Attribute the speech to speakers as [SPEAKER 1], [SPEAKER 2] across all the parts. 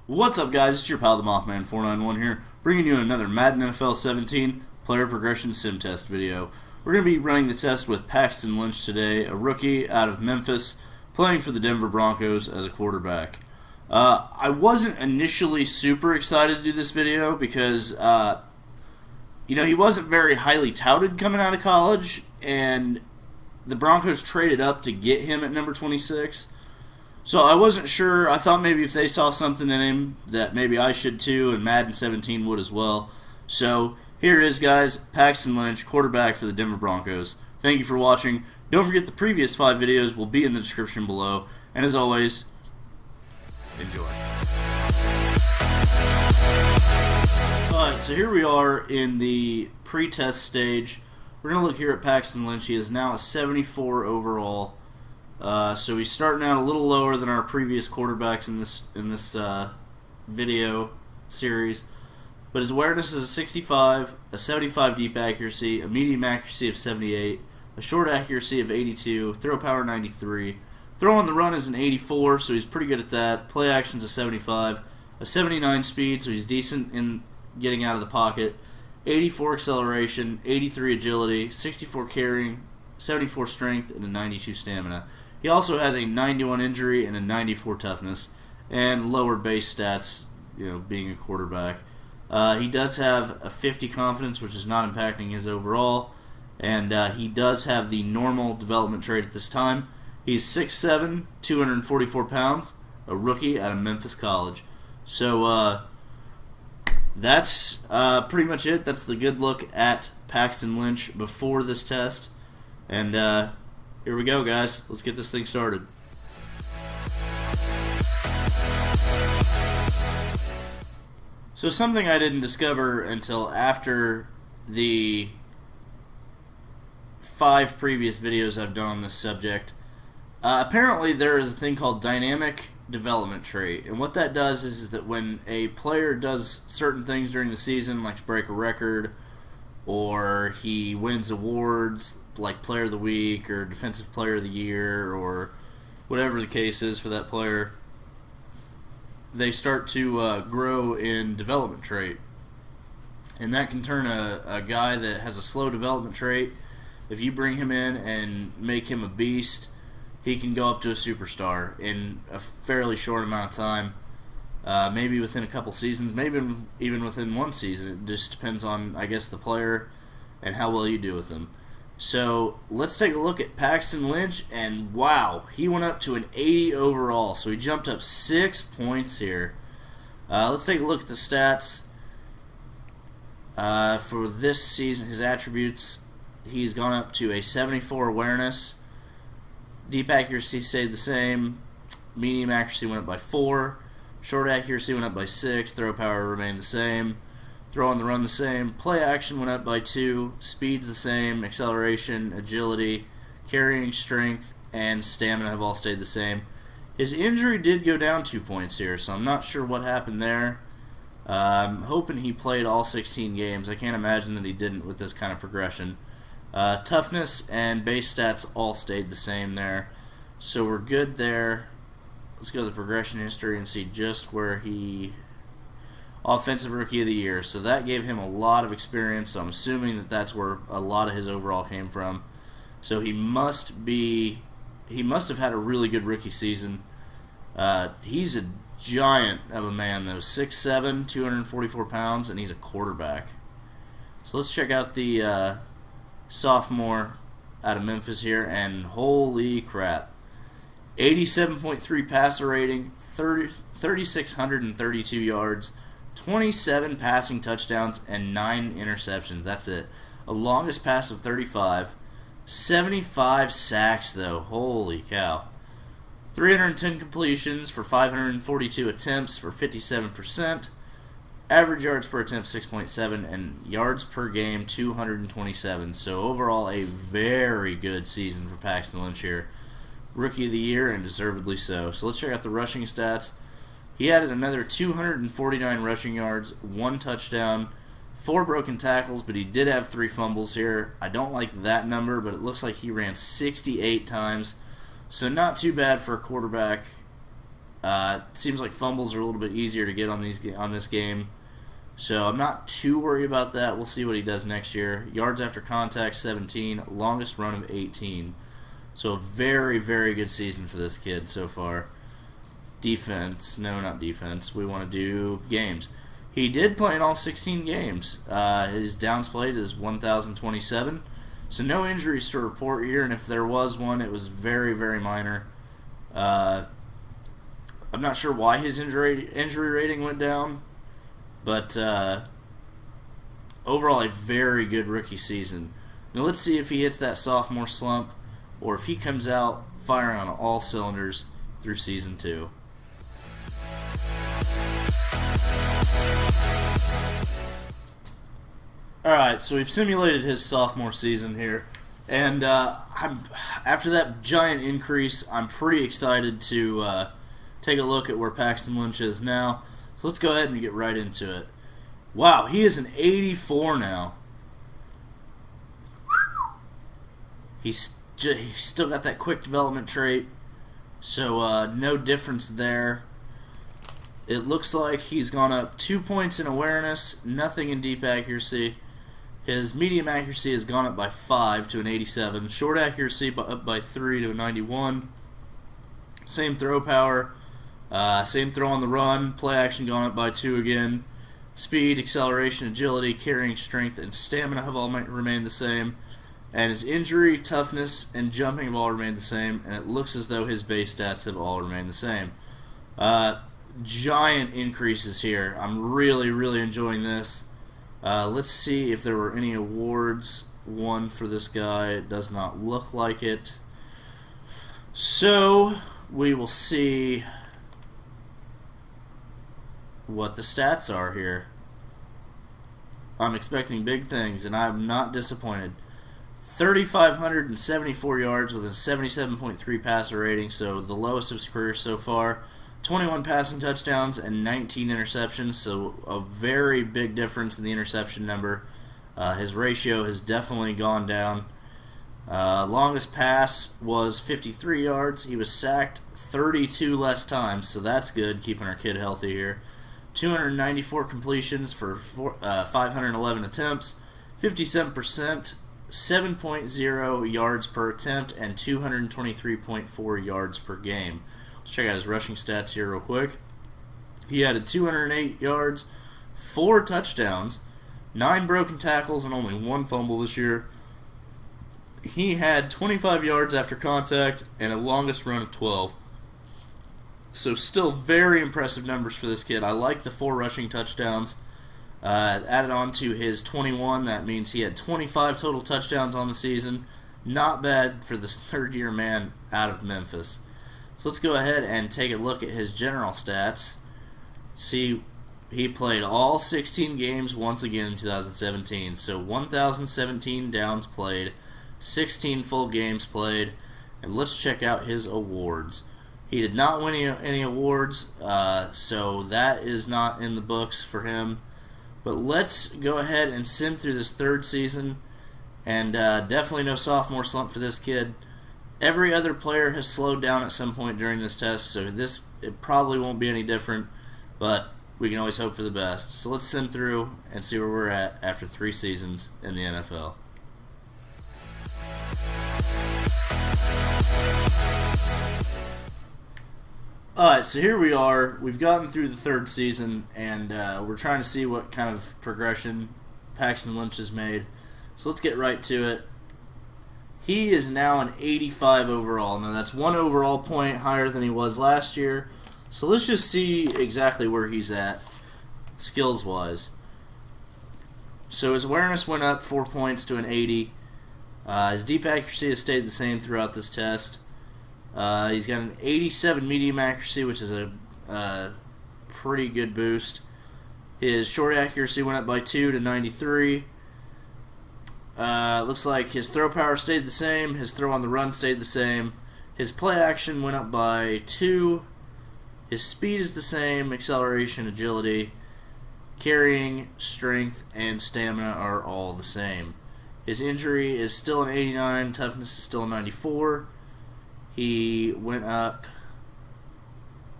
[SPEAKER 1] What's up, guys? It's your pal, the Mothman 491 here, bringing you another Madden NFL 17 Player Progression Sim Test video. We're going to be running the test with Paxton Lynch today, a rookie out of Memphis, playing for the Denver Broncos as a quarterback. I wasn't initially super excited to do this video because, he wasn't very highly touted coming out of college, and the Broncos traded up to get him at number 26. So I wasn't sure. I thought maybe if they saw something in him that maybe I should too, and Madden 17 would as well. So here it is, guys. Paxton Lynch, quarterback for the Denver Broncos. Thank you for watching. Don't forget the previous 5 videos will be in the description below. And as always, enjoy. Alright, so here we are in the pre-test stage. We're going to look here at Paxton Lynch. He is now a 74 overall. So he's starting out a little lower than our previous quarterbacks in this video series, but his awareness is a 65, a 75 deep accuracy, a medium accuracy of 78, a short accuracy of 82, throw power 93, throw on the run is an 84, so he's pretty good at that. Play action's a 75, a 79 speed, so he's decent in getting out of the pocket, 84 acceleration, 83 agility, 64 carrying, 74 strength, and a 92 stamina. He also has a 91 injury and a 94 toughness, and lower base stats, being a quarterback. He does have a 50 confidence, which is not impacting his overall, and he does have the normal development trait at this time. He's 6'7", 244 pounds, a rookie out of Memphis College. So that's pretty much it. That's the good look at Paxton Lynch before this test, and here we go, guys. Let's get this thing started. So something I didn't discover until after the 5 previous videos I've done on this subject. Apparently there is a thing called dynamic development trait, and what that does is that when a player does certain things during the season, like to break a record, or he wins awards like Player of the Week or Defensive Player of the Year or whatever the case is for that player, they start to grow in development trait. And that can turn a guy that has a slow development trait, if you bring him in and make him a beast, he can go up to a superstar in a fairly short amount of time. Maybe within a couple seasons, maybe even within 1 season. It just depends on, I guess, the player and how well you do with them. So let's take a look at Paxton Lynch, and wow, he went up to an 80 overall, so he jumped up 6 points here. Let's take a look at the stats for this season. His attributes, he's gone up to a 74 awareness, deep accuracy stayed the same, medium accuracy went up by 4, short accuracy went up by 6, throw power remained the same, throw on the run the same, play action went up by 2, speed's the same, acceleration, agility, carrying strength, and stamina have all stayed the same. His injury did go down 2 points here, so I'm not sure what happened there. I'm hoping he played all 16 games. I can't imagine that he didn't with this kind of progression. Toughness and base stats all stayed the same there, so we're good there. Let's go to the progression history and see just where he... Offensive Rookie of the Year, so that gave him a lot of experience, so I'm assuming that that's where a lot of his overall came from. So he must have had a really good rookie season. He's a giant of a man, though, 6'7", 244 pounds, and he's a quarterback. So let's check out the sophomore out of Memphis here, and holy crap. 87.3 passer rating, 3,632 yards, 27 passing touchdowns, and 9 interceptions. That's it. A longest pass of 35. 75 sacks, though. Holy cow. 310 completions for 542 attempts for 57%. Average yards per attempt 6.7, and yards per game 227. So overall a very good season for Paxton Lynch here. Rookie of the Year, and deservedly so. So let's check out the rushing stats. He added another 249 rushing yards, 1 touchdown, 4 broken tackles, but he did have 3 fumbles here. I don't like that number, but it looks like he ran 68 times, so not too bad for a quarterback Seems like fumbles are a little bit easier to get on this game, so I'm not too worried about that. We'll see what he does next year. Yards after contact 17, longest run of 18. So a very, very good season for this kid so far. Defense, no, not defense. We want to do games. He did play in all 16 games. His downs played is 1,027. So no injuries to report here, and if there was one, it was very, very minor. I'm not sure why his injury rating went down, but overall a very good rookie season. Now let's see if he hits that sophomore slump or if he comes out firing on all cylinders through season 2. Alright, so we've simulated his sophomore season here, and after that giant increase, I'm pretty excited to take a look at where Paxton Lynch is now. So let's go ahead and get right into it. Wow, he is an 84 now. He's still got that quick development trait, so no difference there. It looks like he's gone up 2 points in awareness, nothing in deep accuracy. His medium accuracy has gone up by 5 to an 87. Short accuracy up by 3 to a 91. Same throw power. Same throw on the run. Play action gone up by 2 again. Speed, acceleration, agility, carrying strength, and stamina have all remained the same. And his injury, toughness, and jumping have all remained the same. And it looks as though his base stats have all remained the same. Giant increases here. I'm really, really enjoying this. Let's see if there were any awards won for this guy. It does not look like it. So we will see what the stats are here. I'm expecting big things, and I'm not disappointed. 3,574 yards with a 77.3 passer rating, so the lowest of his career so far. 21 passing touchdowns and 19 interceptions, so a very big difference in the interception number. His ratio has definitely gone down. Longest pass was 53 yards. He was sacked 32 less times, so that's good, keeping our kid healthy here. 294 completions for 511 attempts, 57%, 7.0 yards per attempt, and 223.4 yards per game. Let's check out his rushing stats here real quick. He added 208 yards, 4 touchdowns, 9 broken tackles, and only 1 fumble this year. He had 25 yards after contact and a longest run of 12. So still very impressive numbers for this kid. I like the 4 rushing touchdowns. Added on to his 21, that means he had 25 total touchdowns on the season. Not bad for this third-year man out of Memphis. So let's go ahead and take a look at his general stats. See, he played all 16 games once again in 2017. So 1,017 downs played, 16 full games played, and let's check out his awards. He did not win any awards, so that is not in the books for him. But let's go ahead and sim through this third season, and definitely no sophomore slump for this kid. Every other player has slowed down at some point during this test, so it probably won't be any different, but we can always hope for the best. So let's sim through and see where we're at after 3 seasons in the NFL. Alright, so here we are. We've gotten through the third season, and we're trying to see what kind of progression Paxton Lynch has made. So let's get right to it. He is now an 85 overall. Now that's 1 overall point higher than he was last year. So let's just see exactly where he's at, skills-wise. So his awareness went up 4 points to an 80. His deep accuracy has stayed the same throughout this test. He's got an 87 medium accuracy, which is a pretty good boost. His short accuracy went up by 2 to 93. Looks like his throw power stayed the same. His throw on the run stayed the same. His play action went up by 2. His speed is the same. Acceleration, agility, carrying, strength, and stamina are all the same. His injury is still an 89. Toughness is still a 94. He went up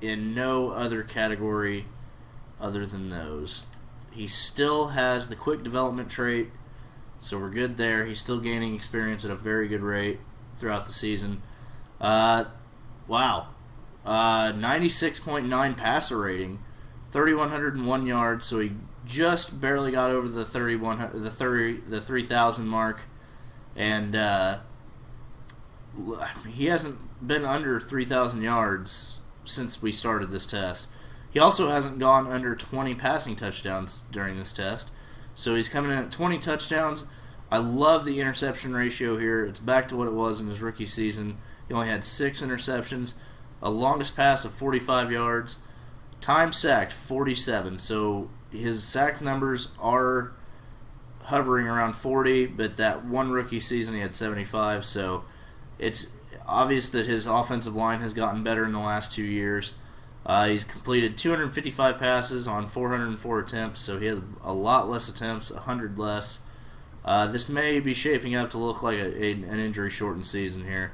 [SPEAKER 1] in no other category other than those. He still has the quick development trait, so we're good there. He's still gaining experience at a very good rate throughout the season. Wow. 96.9 passer rating, 3,101 yards, so he just barely got over the 3,000 mark, and he hasn't been under 3,000 yards since we started this test. He also hasn't gone under 20 passing touchdowns during this test, so he's coming in at 20 touchdowns. I love the interception ratio here. It's back to what it was in his rookie season. He only had 6 interceptions, a longest pass of 45 yards, time sacked 47. So his sack numbers are hovering around 40, but that one rookie season he had 75. So it's obvious that his offensive line has gotten better in the last 2 years. He's completed 255 passes on 404 attempts, so he had a lot less attempts, 100 less. This may be shaping up to look like an injury-shortened season here.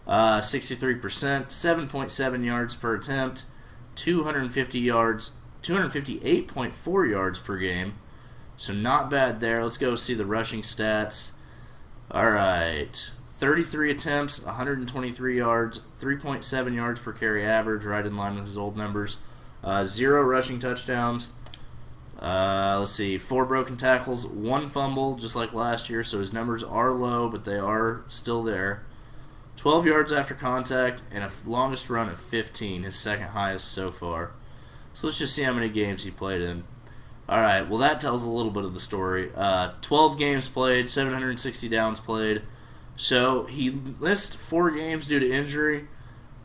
[SPEAKER 1] 63%, 7.7 yards per attempt, 250 yards, 258.4 yards per game. So not bad there. Let's go see the rushing stats. All right. 33 attempts, 123 yards, 3.7 yards per carry average, right in line with his old numbers. 0 rushing touchdowns. Let's see, 4 broken tackles, 1 fumble, just like last year, so his numbers are low, but they are still there. 12 yards after contact, and a longest run of 15, his second highest so far. So let's just see how many games he played in. Alright, well that tells a little bit of the story. 12 games played, 760 downs played. So he missed 4 games due to injury,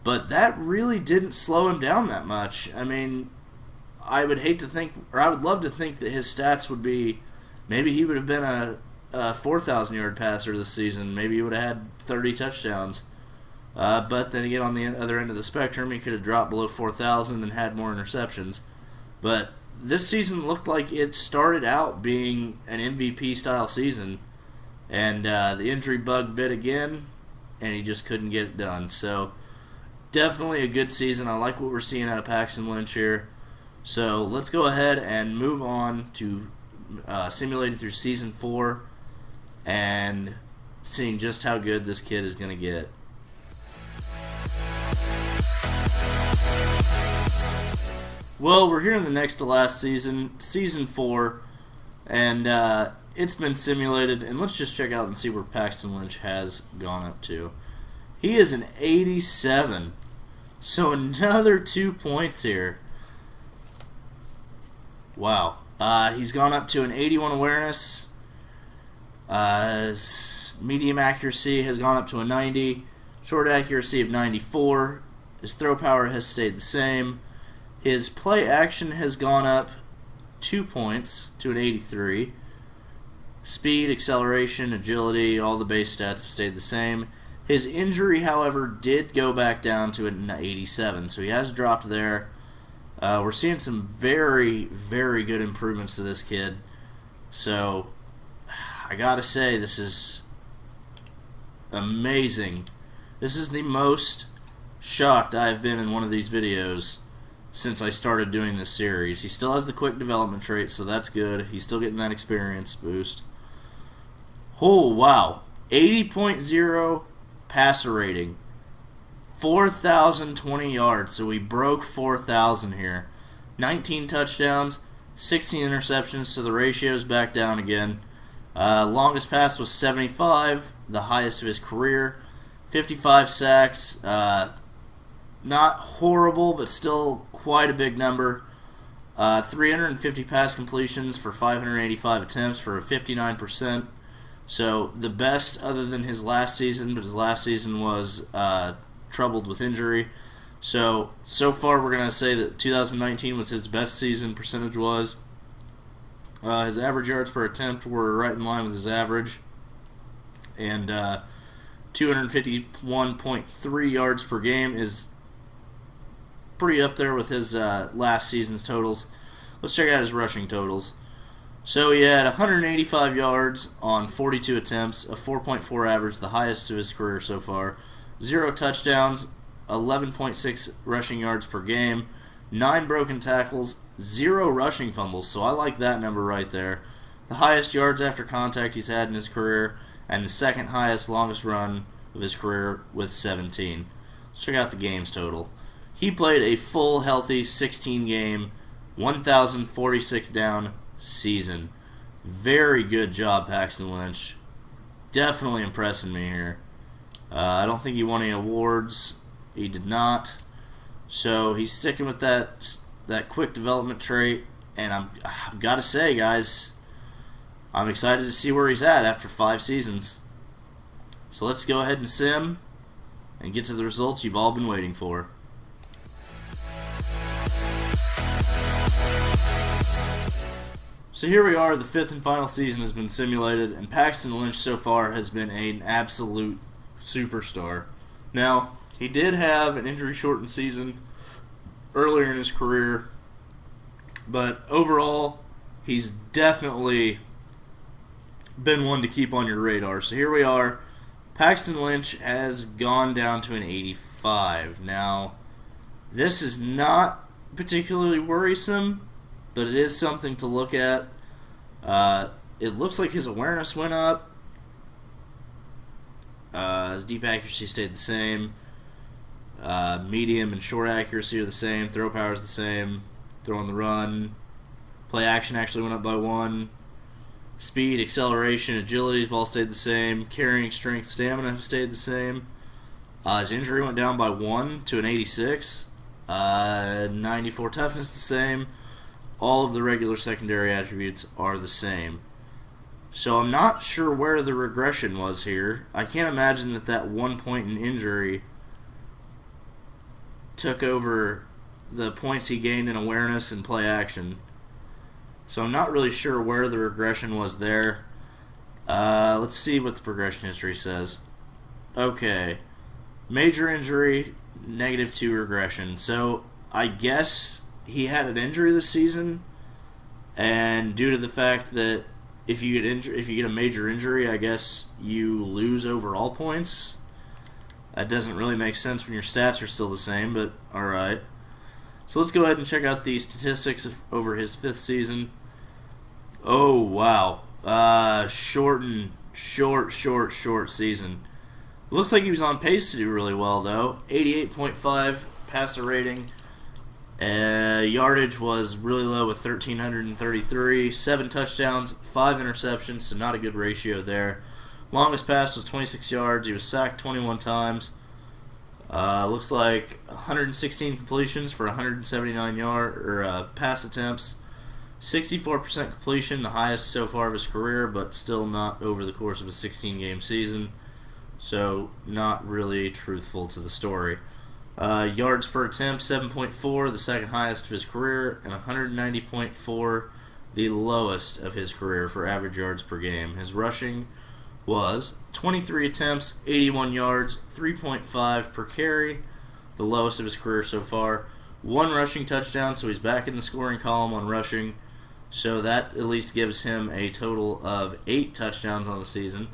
[SPEAKER 1] but that really didn't slow him down that much. I mean, I would hate to think, or I would love to think that his stats would be, maybe he would have been a 4,000-yard passer this season. Maybe he would have had 30 touchdowns. But then again, on the other end of the spectrum, he could have dropped below 4,000 and had more interceptions. But this season looked like it started out being an MVP-style season. And the injury bug bit again, and he just couldn't get it done. So definitely a good season. I like what we're seeing out of Paxton Lynch here. So let's go ahead and move on to simulating through Season 4 and seeing just how good this kid is going to get. Well, we're here in the next to last season, Season 4, and it's been simulated, and let's just check out and see where Paxton Lynch has gone up to. He is an 87, so another 2 points here. Wow. He's gone up to an 81 awareness. His medium accuracy has gone up to a 90. Short accuracy of 94. His throw power has stayed the same. His play action has gone up 2 points to an 83. Speed, acceleration, agility, all the base stats have stayed the same. His injury, however, did go back down to an 87, so he has dropped there. We're seeing some very, very good improvements to this kid. So, I gotta say, this is amazing. This is the most shocked I've been in one of these videos since I started doing this series. He still has the quick development trait, so that's good. He's still getting that experience boost. Oh, wow. 80.0 passer rating. 4,020 yards, so we broke 4,000 here. 19 touchdowns, 16 interceptions, so the ratio's back down again. Longest pass was 75, the highest of his career. 55 sacks, not horrible, but still quite a big number. 350 pass completions for 585 attempts for a 59%. So the best other than his last season, but his last season was troubled with injury. So far we're going to say that 2019 was his best season percentage-wise. His average yards per attempt were right in line with his average. And 251.3 yards per game is pretty up there with his last season's totals. Let's check out his rushing totals. So he had 185 yards on 42 attempts, a 4.4 average, the highest of his career so far. 0 touchdowns, 11.6 rushing yards per game, 9 broken tackles, 0 rushing fumbles, so I like that number right there. The highest yards after contact he's had in his career, and the second highest longest run of his career with 17. Let's check out the games total. He played a full, healthy 16-game, 1,046 down season. Very good job, Paxton Lynch. Definitely impressing me here. I don't think he won any awards. He did not. So he's sticking with that quick development trait, and I've got to say, guys, I'm excited to see where he's at after 5 seasons. So let's go ahead and sim and get to the results you've all been waiting for. So here we are, the 5th and final season has been simulated, and Paxton Lynch so far has been an absolute superstar. Now, he did have an injury-shortened season earlier in his career, but overall, he's definitely been one to keep on your radar. So here we are. Paxton Lynch has gone down to an 85. Now, this is not particularly worrisome, but it is something to look at. It looks like his awareness went up. His deep accuracy stayed the same. Medium and short accuracy are the same. Throw power is the same. Throw on the run. Play action actually went up by 1. Speed, acceleration, agility have all stayed the same. Carrying strength, stamina have stayed the same. His injury went down by 1 to an 86. 94 toughness the same. All of the regular secondary attributes are the same. So I'm not sure where the regression was here. I can't imagine that 1 point in injury took over the points he gained in awareness and play action. So I'm not really sure where the regression was there. Let's see what the progression history says. Okay. Major injury, -2 regression. So I guess he had an injury this season, and due to the fact that if you get a major injury, I guess you lose overall points. That doesn't really make sense when your stats are still the same, but alright. So let's go ahead and check out the statistics over his 5th season. Oh, wow. Short season. Looks like he was on pace to do really well, though. 88.5 passer rating. Yardage was really low with 1,333. 7 touchdowns, 5 interceptions, so not a good ratio there. Longest pass was 26 yards. He was sacked 21 times. Looks like 116 completions for 179 pass attempts. 64% completion, the highest so far of his career, but still not over the course of a 16-game season. So not really truthful to the story. Yards per attempt, 7.4, the second highest of his career, and 190.4, the lowest of his career for average yards per game. His rushing was 23 attempts, 81 yards, 3.5 per carry, the lowest of his career so far. 1 rushing touchdown, so he's back in the scoring column on rushing. So that at least gives him a total of 8 touchdowns on the season.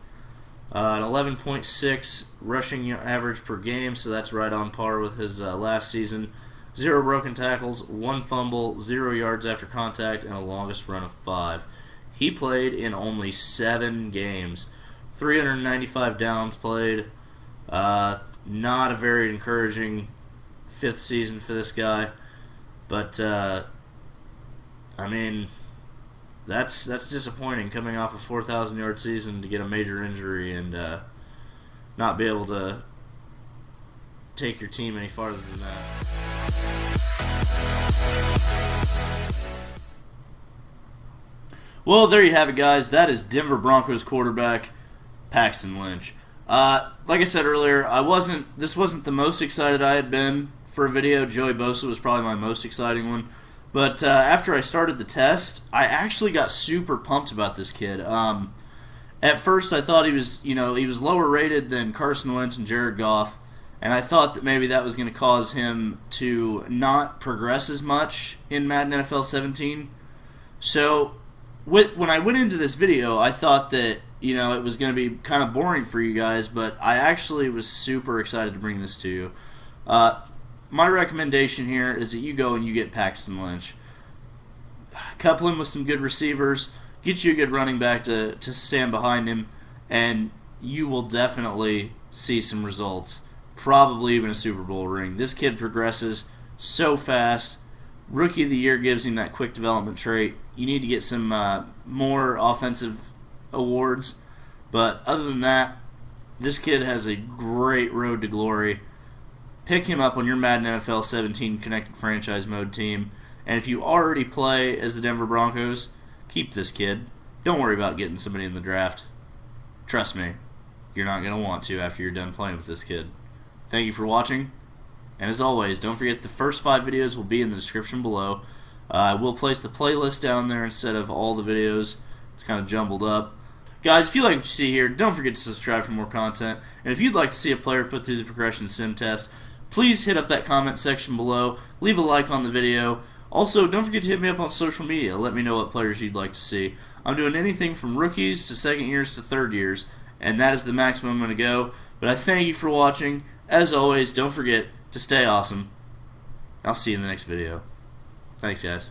[SPEAKER 1] An 11.6 rushing average per game, so that's right on par with his last season. 0 broken tackles, 1 fumble, 0 yards after contact, and a longest run of 5. He played in only 7 games. 395 downs played. Not a very encouraging 5th season for this guy. But, I mean, that's disappointing coming off a 4,000-yard season to get a major injury and not be able to take your team any farther than that. Well, there you have it, guys. That is Denver Broncos quarterback Paxton Lynch. Like I said earlier, this wasn't the most excited I had been for a video. Joey Bosa was probably my most exciting one. But after I started the test, I actually got super pumped about this kid. At first, I thought he was lower rated than Carson Wentz and Jared Goff, and I thought that maybe that was going to cause him to not progress as much in Madden NFL 17. So when I went into this video, I thought that it was going to be kind of boring for you guys, but I actually was super excited to bring this to you. My recommendation here is that you go and you get Paxton Lynch. Couple him with some good receivers, get you a good running back to stand behind him, and you will definitely see some results. Probably even a Super Bowl ring. This kid progresses so fast. Rookie of the Year gives him that quick development trait. You need to get some more offensive awards. But other than that, this kid has a great road to glory. Pick him up on your Madden NFL 17 Connected Franchise Mode team. And if you already play as the Denver Broncos, keep this kid. Don't worry about getting somebody in the draft. Trust me, you're not going to want to after you're done playing with this kid. Thank you for watching. And as always, don't forget the first 5 videos will be in the description below. We'll place the playlist down there instead of all the videos. It's kind of jumbled up. Guys, if you like what you see here, don't forget to subscribe for more content. And if you'd like to see a player put through the progression sim test, please hit up that comment section below. Leave a like on the video. Also, don't forget to hit me up on social media. Let me know what players you'd like to see. I'm doing anything from rookies to second years to third years, and that is the maximum I'm going to go. But I thank you for watching. As always, don't forget to stay awesome. I'll see you in the next video. Thanks, guys.